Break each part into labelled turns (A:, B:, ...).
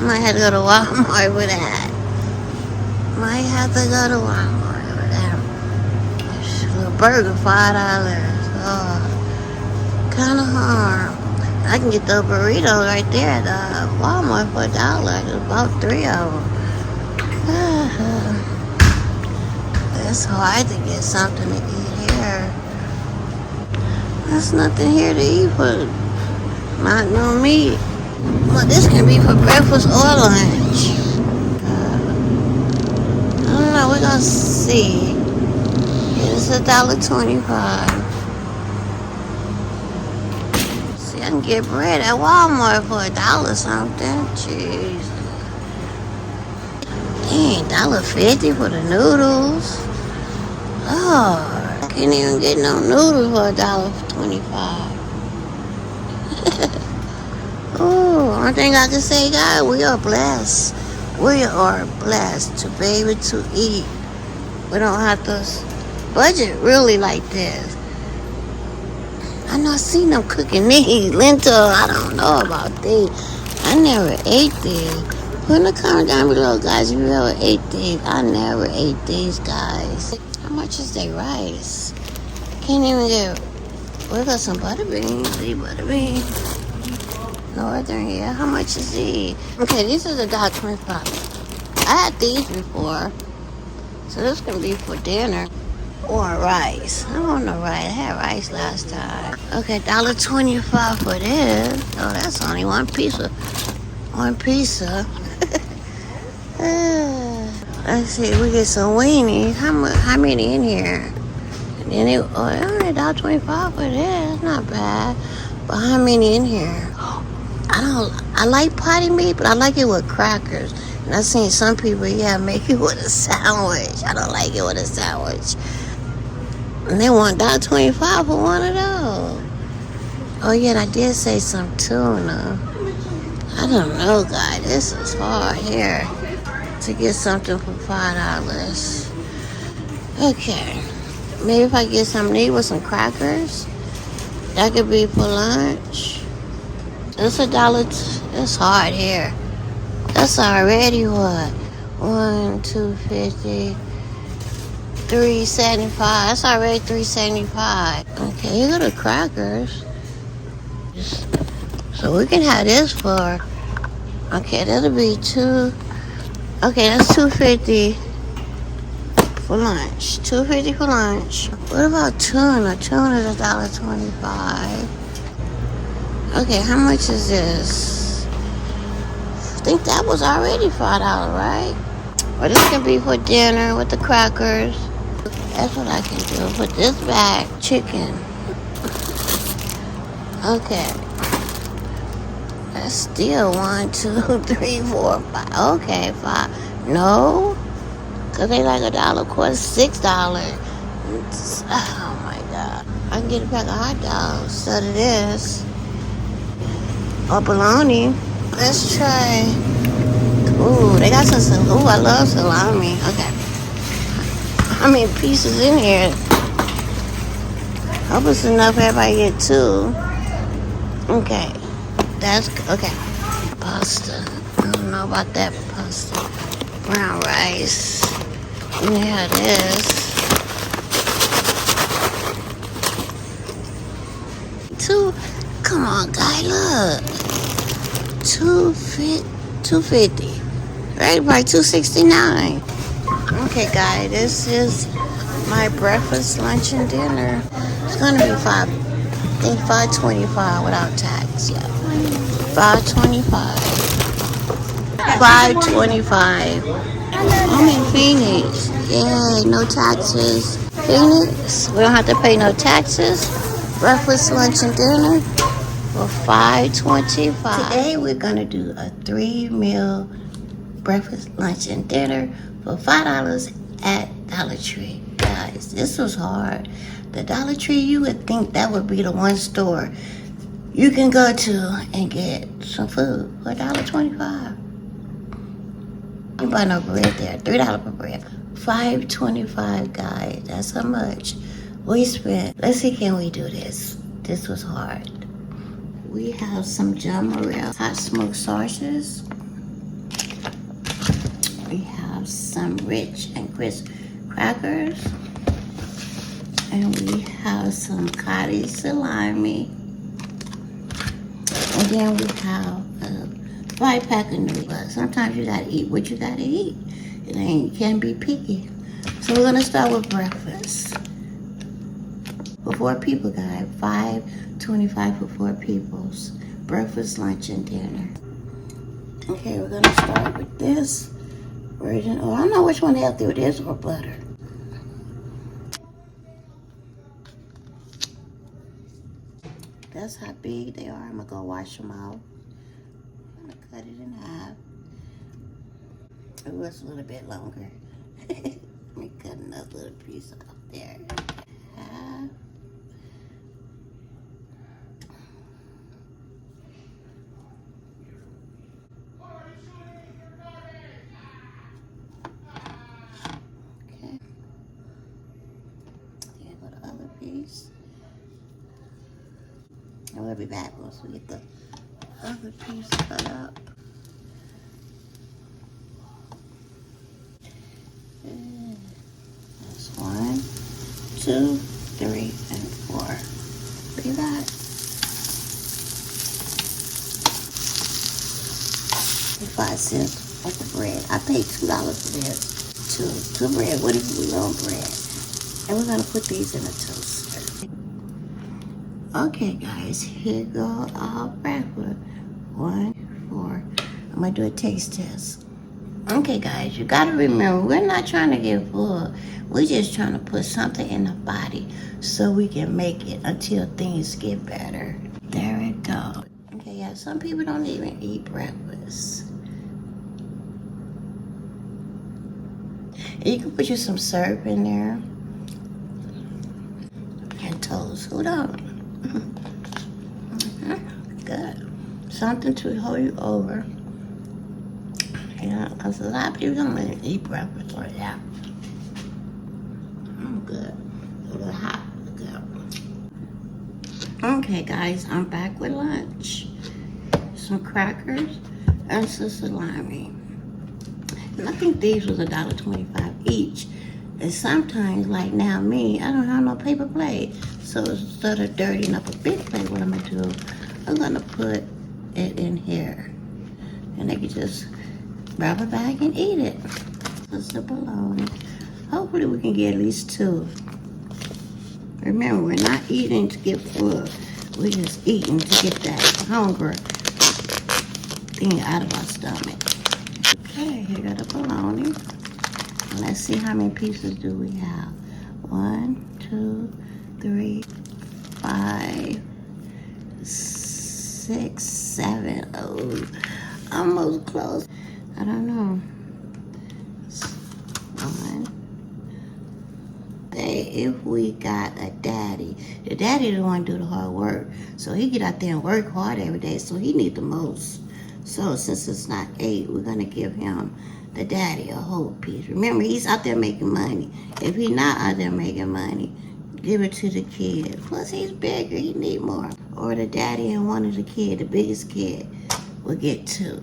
A: Might have to go to Walmart with that. Might have to go to Walmart with that. A burger, $5. Oh, kind of hard. I can get the burrito right there at Walmart for $1. It's about 3 of them. It's hard to get something to eat here. There's nothing here to eat for not no meat. Well, this can be for breakfast or lunch. I don't know. We're gonna see. It's $1.25. See, I can get bread at Walmart for $1 something. Jeez. Dang, $1.50 for the noodles. Oh, I can't even get no noodles for $1.25. Oh, one thing I can say, God, we are blessed. We are blessed to be able to eat. We don't have to budget really like this. I know I seen them cooking these lentil. I don't know about these. I never ate these. Put in the comment down below, guys, if you ever ate these. I never ate these, guys. How much is their rice? Can't even get. We got some butter beans. These butter beans. Northern here. How much is these? Okay, these are $1.25. I had these before. So this can be for dinner. Or rice. I want no rice. I had rice last time. Okay, $1.25 for this. Oh, that's only one pizza. One pizza. Let's see. We get some weenies. How many in here? And then only $1.25 for this. Not bad. But how many in here? I like potty meat, but I like it with crackers. And I've seen some people, make it with a sandwich. I don't like it with a sandwich. And they want $1.25 for one of those. Oh, yeah, I did say some tuna. I don't know, guys. This is hard here to get something for $5. Okay. Maybe if I get some meat with some crackers, that could be for lunch. It's $1. It's hard here. That's already what? $1, $2.50. $3.75. That's already $3.75. Okay, here go the crackers. So we can have this for. Okay, that'll be $2. Okay, that's $2.50 for lunch. $2.50 for lunch. What about tuna? Tuna is $1.25. Okay, how much is this? I think that was already $5, right? Or this can be for dinner with the crackers. That's what I can do. Put this back. Chicken. Okay. That's still 1, 2, 3, 4, 5. Okay, 5. No. Because they like $1 quarter, $6. Oh my God. I can get a pack of hot dogs instead of this. Or bologna. Let's try. Ooh, they got some. Ooh, I love salami. Okay. How many pieces in here? Hope it's enough for everybody to get 2. Okay. That's okay. Pasta. I don't know about that pasta. Brown rice. Let me have this. 2. Come on, guy, look. $2.50. Right, by $2.69. Okay, guys, this is my breakfast, lunch, and dinner. It's gonna be $5.25 without tax. Yeah, $5.25. $5.25. I'm in Phoenix. Yay, no taxes. Phoenix, we don't have to pay no taxes. Breakfast, lunch, and dinner for $5.25. Today we're gonna do a 3-meal breakfast, lunch, and dinner for $5 at Dollar Tree. Guys, this was hard. The Dollar Tree, you would think that would be the one store you can go to and get some food for $1.25. You buy no bread there. $3 per bread. $5.25, guys. That's how much we spent. Let's see, can we do this? This was hard. We have some John Morrell hot smoked sausages. We have some rich and crisp crackers. And we have some cottage salami. And then we have a 5-pack of noodles. But sometimes you gotta eat what you gotta eat. You can't be picky. So we're gonna start with breakfast. For 4 people, guys. $5.25 for 4 people's breakfast, lunch, and dinner. Okay, we're gonna start with this version. Oh, I don't know which one healthier it is or butter. That's how big they are. I'm gonna go wash them out. I'm gonna cut it in half. It was a little bit longer. Let me cut another little piece off there. Half. Okay. There go the other piece. And we'll be back once we get the other piece cut up. That's 1, 2, 3, and 4. Be back. 5 cents worth of bread. I paid $2 for this. Two bread. What if we want bread? And we're gonna put these in a toaster. Okay, guys, here go our breakfast. 1, 4. I'm gonna do a taste test. Okay, guys, you gotta remember, we're not trying to get full. We're just trying to put something in the body so we can make it until things get better. There it goes. Okay, yeah, some people don't even eat breakfast. You can put you some syrup in there. And toast. Who don't? Good. Something to hold you over. Yeah, because a lot of people don't even eat breakfast like that. I'm good. A little hot. Good. Okay, guys, I'm back with lunch. Some crackers and some salami. And I think these was $1.25 each. And sometimes, like now me, I don't have no paper plate. So instead of dirtying up a big plate, what I'm gonna do, I'm gonna put it in here. And they can just grab a bag and eat it. That's the bologna. Hopefully we can get at least 2. Remember, we're not eating to get full. We're just eating to get that hunger thing out of our stomach. Okay, here got the bologna. Let's see how many pieces do we have. 1, 2, 3, 5, 6, 7. Oh, almost close. I don't know. 1. If we got a daddy, the daddy the one do the hard work. So he get out there and work hard every day. So he need the most. So since it's not 8, we're gonna give him, the daddy, a whole piece. Remember, he's out there making money. If he's not out there making money, give it to the kid. Plus, he's bigger. He need more. Or the daddy and one of the kid, the biggest kid, will get 2.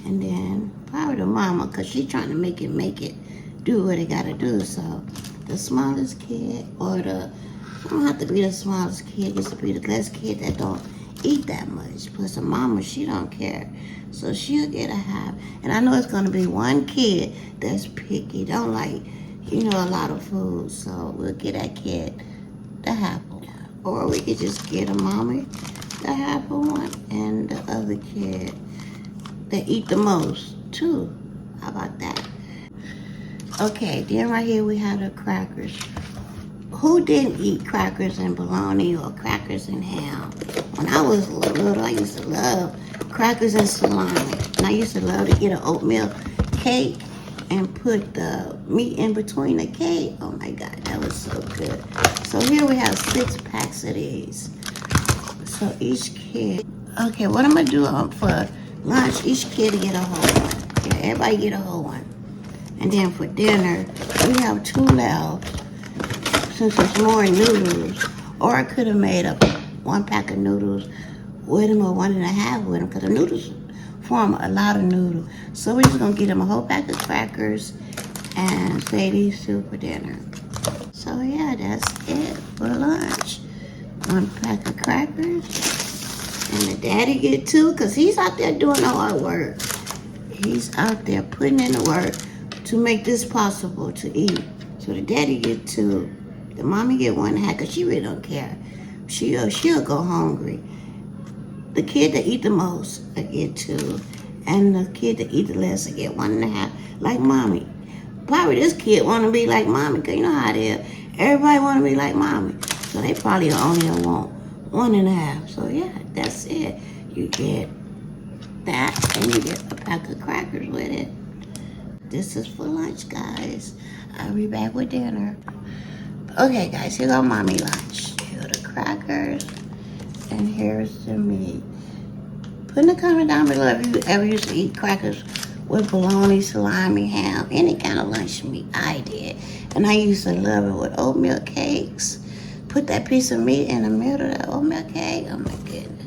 A: And then probably the mama, because she's trying to make it do what it got to do. So the smallest kid, or the, don't have to be the smallest kid, just to be the last kid that don't eat that much. Plus the mama, she don't care. So she'll get a half. And I know it's going to be one kid that's picky, don't like, a lot of food. So we'll get that kid the half one. Or we could just get a mommy the half one and the other kid that eat the most too. How about that? Okay, then right here we have the crackers. Who didn't eat crackers and bologna or crackers and ham? When I was little, I used to love crackers and salami. And I used to love to get an oatmeal cake and put the meat in between the cake. Oh my God, that was so good. So here we have 6 packs of these. So each kid, okay, what I'm gonna do for lunch, each kid to get a whole one. Yeah, everybody get a whole one. And then for dinner, we have 2 left. Since it's more noodles, or I could have made up 1 pack of noodles with them or 1.5 with them, because the noodles form a lot of noodles. So we're just gonna get him a whole pack of crackers and say these two for dinner. So yeah, that's it for lunch. One pack of crackers. And the daddy get two, because he's out there doing the hard work. He's out there putting in the work to make this possible to eat. So the daddy get two. The mommy get one half, because she really don't care. She'll go hungry. The kid that eat the most, I get two. And the kid that eat the less, I get 1.5. Like mommy. Probably this kid want to be like mommy, because you know how it is. Everybody want to be like mommy. So they probably only want 1.5. So yeah, that's it. You get that, and you get a pack of crackers with it. This is for lunch, guys. I'll be back with dinner. Okay, guys, here go mommy lunch. Here are the crackers, and here's the meat. Put in the comment down below if you ever used to eat crackers with bologna, salami, ham, any kind of lunch meat. I did. And I used to love it with oatmeal cakes. Put that piece of meat in the middle of that oatmeal cake. Oh my goodness.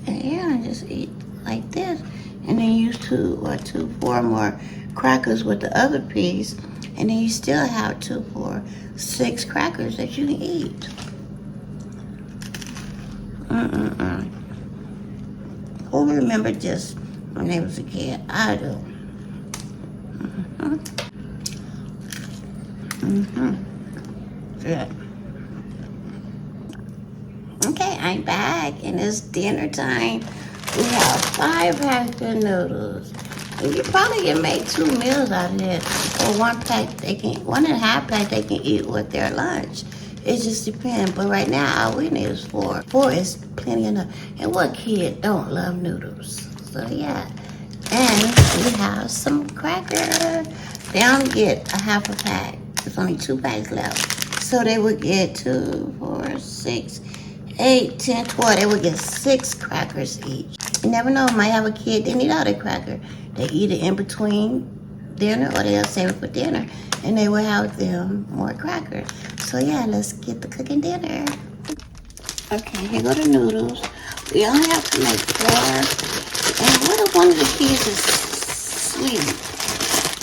A: And yeah, I just eat like this. And then use 4 more crackers with the other piece. And then you still have 2, 4, 6 crackers that you can eat. Who remember this when they was a kid? I do. Good. Okay, I'm back, and it's dinner time. We have 5 packs of noodles. And you probably can make 2 meals out of it. Or 1.5 pack they can eat with their lunch. It just depends. But right now, all we need is 4. 4 is plenty enough. And what kid don't love noodles? So yeah. And we have some crackers. They only get 1/2 pack. There's only 2 packs left. So they would get 2, 4, 6, 8, 10, 12. They would get 6 crackers each. You never know, might have a kid, they need all their cracker. They eat it in between dinner, or they'll save it for dinner. And they will have them more crackers. So yeah, let's get the cooking dinner. Okay, here go the noodles. We only have to make 4. And what if one of the kids is asleep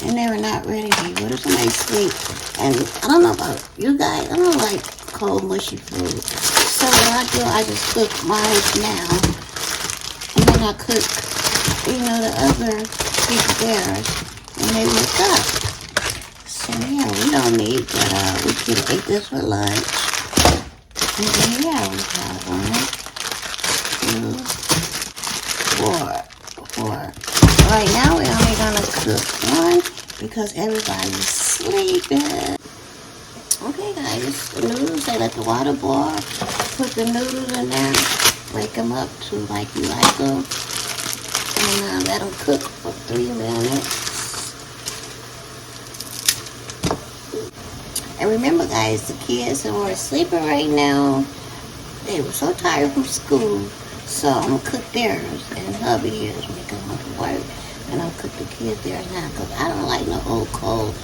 A: and they were not ready to eat? What if somebody's asleep? And I don't know about you guys, I don't like cold, mushy food. So what I do, I just cook mine now. And then I cook, the other piece of theirs. And they wake up. So yeah, we don't need, but we can eat this for lunch. And then yeah, we have 1, 2, 4. Right now we're only gonna cook 1 because everybody's sleeping. Okay guys, the noodles, they let the water boil. Put the noodles in there, break them up to like you like them. And let them cook for 3 minutes. And remember guys, the kids who are sleeping right now, they were so tired from school. So I'm going to cook theirs, and hubby is when he comes home from work. And I'll cook the kids theirs now, because I don't like no old cold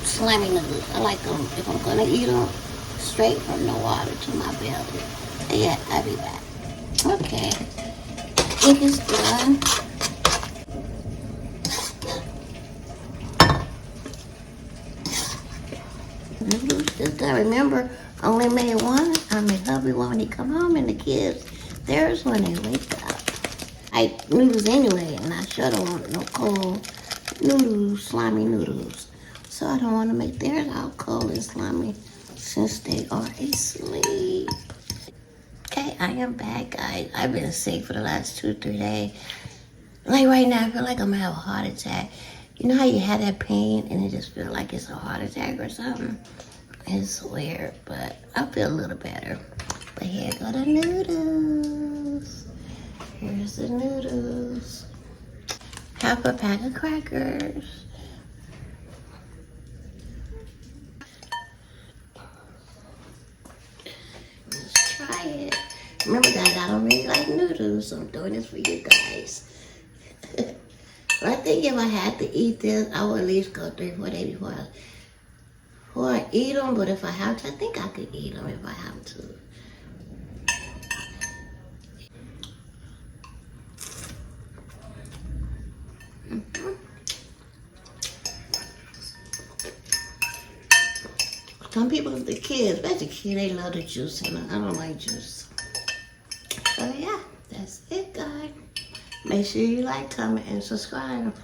A: slimy noodles. I like them, if I'm going to eat them, straight from the water to my belly. And yeah, I'll be back. Okay, it is done. Just I remember, I only made 1. I made hubby one when he come home, and the kids, theirs when they wake up. I noodles anyway, and I sure don't want no cold noodles, slimy noodles. So I don't want to make theirs out cold and slimy since they are asleep. Okay, I am back, guys. I've been sick for the last 2 or 3 days. Like right now, I feel like I'm gonna have a heart attack. You know how you had that pain and it just feels like it's a heart attack or something? It's weird, but I feel a little better. But here go the noodles. Here's the noodles. 1/2 pack of crackers. Let's try it. Remember guys, I don't really like noodles, so I'm doing this for you guys. But I think if I had to eat this, I would at least go 3, 4 days before I eat them. But if I have to, I think I could eat them if I have to. Some people, the kids, especially kids, they love the juice, and I don't like juice. So yeah, that's it, guys. Make sure you like, comment, and subscribe.